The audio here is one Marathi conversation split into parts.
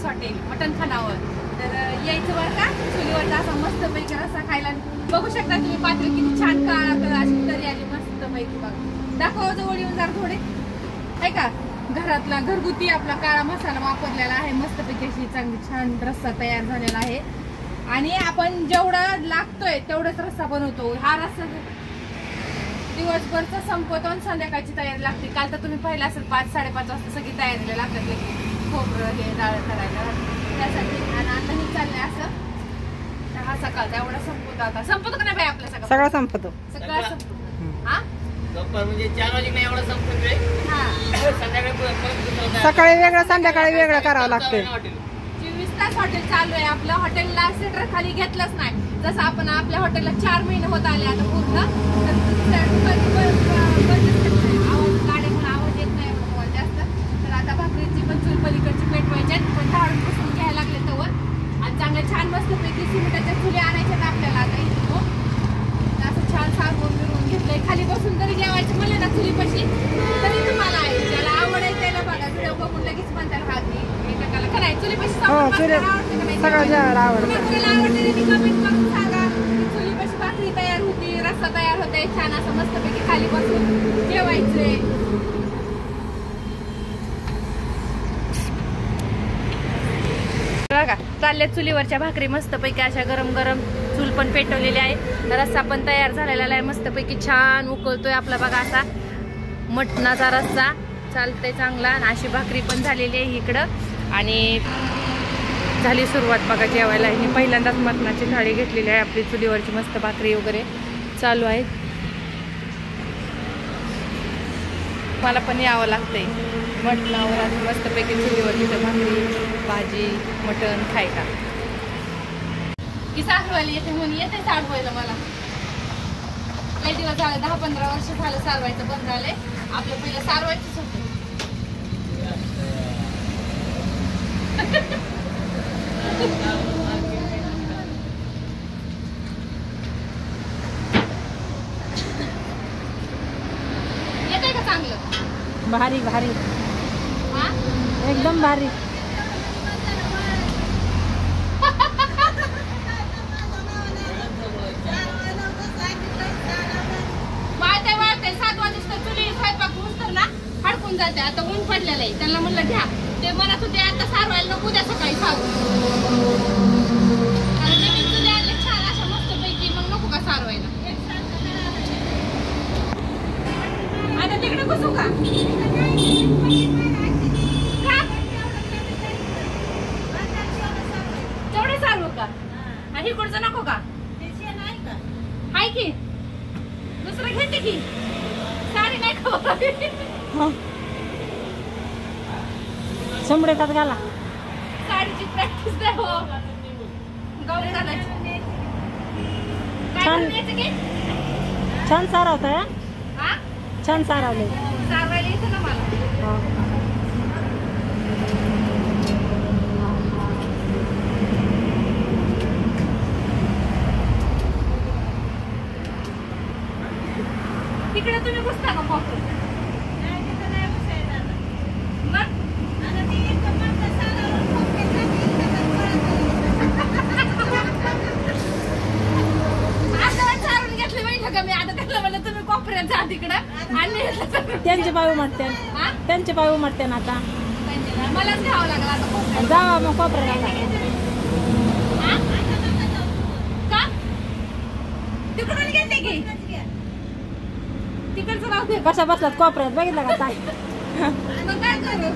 हॉटेल मटण खानावर. तर यायचं बरं का, चुलीवरचा असा मस्त पैकी रस्सा खायला. बघू शकता तुम्ही पातळी किती छान काळा अशी तरी आली मस्त पैकी. बघा दाखवा जवळ येऊन जरा थोडे आहे का. घरातला घरगुती आपला काळा मसाला वापरलेला आहे, मस्त पैकी अशी चांगली छान रस्सा तयार झालेला आहे. आणि आपण जेवढा लागतोय तेवढाच रस्सा बनवतो. हा रस्सा दिवसभरचा संपवतो आणि संध्याकाळची तयारी लागते. काल तर तुम्ही पाहिलं असेल 5-5:30 वाजता सगळी तयारीला लागतात, खोबरं हे डाळ करायला त्यासाठी. आणि आता हे चाललंय असं. हा सकाळचा एवढा संपवतो. आता संपतो का नाही बाई आपल्या सगळं संपतो. सगळं संपतो. हा म्हणजे 4 वाजे नाही एवढा संपतोय. सकाळी वेगळं संध्याकाळी वेगळं करावं लागतंय. 24 तास हॉटेल चालू आहे आपलं. हॉटेलला सेटर खाली घेतलंच नाही. जसं आपण आपल्या हॉटेलला 4 महिने होत आले आता पूर्ण. गाड्यामुळे आवाज येत नाही जास्त. तर आता भाकरीची पण चूल पलीकडची पेटवायच्या पण झाडून पुसून घ्यायला लागले तवर. आणि चांगल्या छान मस्त पैकी सिमेंटाच्या चुली आणायच्या आपल्याला आता इथं. असं छान सारवून मिळवून घेतलंय. खाली बसून जरी जेवायचं म्हणलं ना चुलीपाशी तरी तुम्हाला आहे. ज्याला आवड आहे त्याला बघा व्हिडिओ बघून लगेच म्हणतात हा की एकाला करायचं चुलीपाशी आवडते का नाही. सगळं जेवायला आवडतं. आवडते कमेंट करून सांगा. चुलीपाशी भाकरी तयार होती, रस्सा तयार होते छान असं मस्त पैकी खाली बसून जेवायचंय. बघा चालल्या चुलीवरच्या भाकरी मस्त पैकी अशा गरम गरम. चूल पण पेटवलेली आहे, रस्सा पण तयार झालेला आहे मस्त पैकी छान उकळतोय आपला. बघा असा मटणाचा रस्सा चालतंय चांगला. आणि अशी भाकरी पण झालेली आहे इकडं. आणि झाली सुरुवात बघा जेवायला. ही पहिल्यांदाच मटणाची थाळी घेतलेली आहे आपली. चुलीवरची मस्त भाकरी वगैरे चालू आहे. मला पण यावं लागतंय मटणावर आणि मस्तपैकी चुलीवरची भाकरी भाजी मटण खायला. की सारवायला येते म्हणून येते सारवायला. मला काही दिवस झाले 10-15 वर्ष झालं सारवायचं बंद झालंय. आपलं पहिलं सारवायचंच होतं. येते का चांगलं. भारी भारी हा एकदम भारी. वाळते 7 वाजता चुली स्वयंपाक घुसतो ना हडकून जाते. आता ऊन पडलेलं आहे. त्यांना म्हणलं घ्या. ते म्हणत होते आता सारवायला नको, उद्या सकाळी सारू. कारण नवीन चुली आणले छान अशा मस्त पैकी, मग नको का सारवायला. आता तिकडे बसू का. तेवढे सारवू का. आणि इकडचं नको का. हाय की दुसरं घेते की साडी नाही खबर. शंभरेतात घाला. साडीची प्रॅक्टिस नाही हो. गौरी घालायची. छान छान सारवतंय. हा छान सारवले. सारवायला येतं ना मला. तिकडे तुम्ही बसता का फक्त. त्यांचे पाय उमटते. त्यांचे पाय उमटते ना आता. मलाच घ्यावं लागलं आता. जावा मग कोपऱ्याला. का तिकडून घेते की तिकडचं राहते. कशा बसलात कोपऱ्यात बघितलं का ताई. मग काय करू.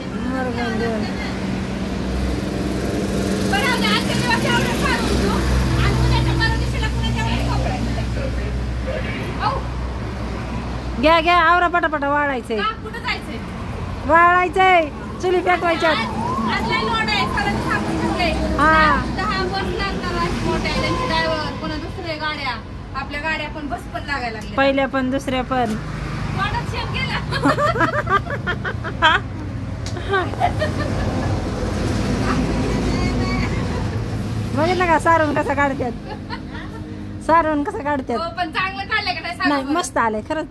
घ्या घ्या आवरा पटापटा वाळायचंय. कुठं जायचंय. वाळायचंय चुली पेटवायच्यात. हा 10 बस लागणार मोठ्या त्यांचे ड्रायव्हर पुन्हा दुसऱ्या गाड्या. आपल्या गाड्या पण बस पण लागायला लागल्या. पहिल्या पण दुसऱ्या पण. तोंडात शेण गेला. बघितलं का सारून कसं काढतात. सारून कसं काढतात. पण चांगलं काढलं का नाही मस्त आलंय खरंच.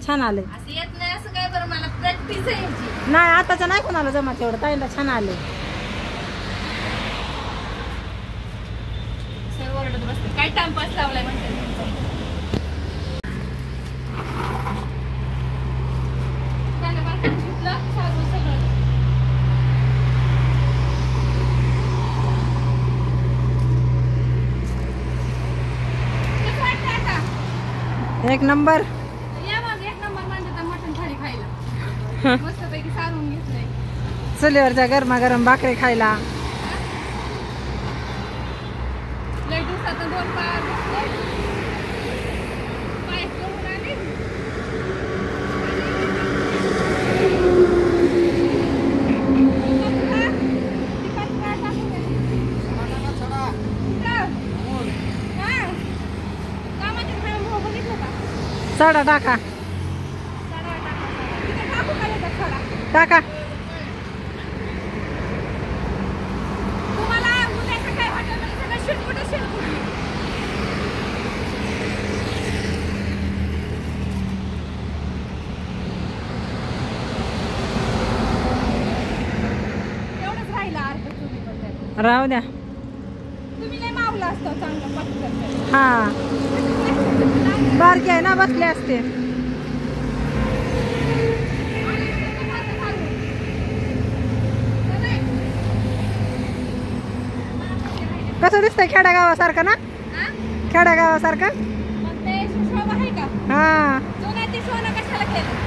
छान आलंय. असं येत नाही असं काय. बरं मला प्रॅक्टिस आहे याची. नाही आताच्या नाही कोणाला जमत एवढं. ताईला छान आलंय. रडत बसते. काय टाइमपास लावलाय म्हणते. त्याला बरं का घेतलं सारून सगळं. कसं वाटतं आता? एक नंबर. या मग एक नंबर म्हणजे तर मटण थाळी खायला. मस्तपैकी सारून घेतलंय. चुलीवरच्या गरमागरम भाकरी खायला. लय दिवसात 2 पाय बसले. पाय करून आले. तिखट काय टाकून द्यायचं? कुठं? काय? कामाच्या खाण्यामुळं बघितलं का? सडा टाका. सडा टाका. तिथं टाकू का याच्यात सडा? टाका. तुम्हाला उद्याचं काय हॉटेलमध्ये सगळं शिरकुटं शिरकुट. एवढंच राहिलं अर्ध चुलीबद्दल. राहू द्या. तुम्ही लय मावला असतो चांगलं पटकन. हा बारकी आहे ना बसले असते. कसं दिसतंय खेड्यागावासारखं ना. खेड्यागावासारखं. मग ते सुशोभ आहे का? हा जुन्या ती सोनं कशाला केलं?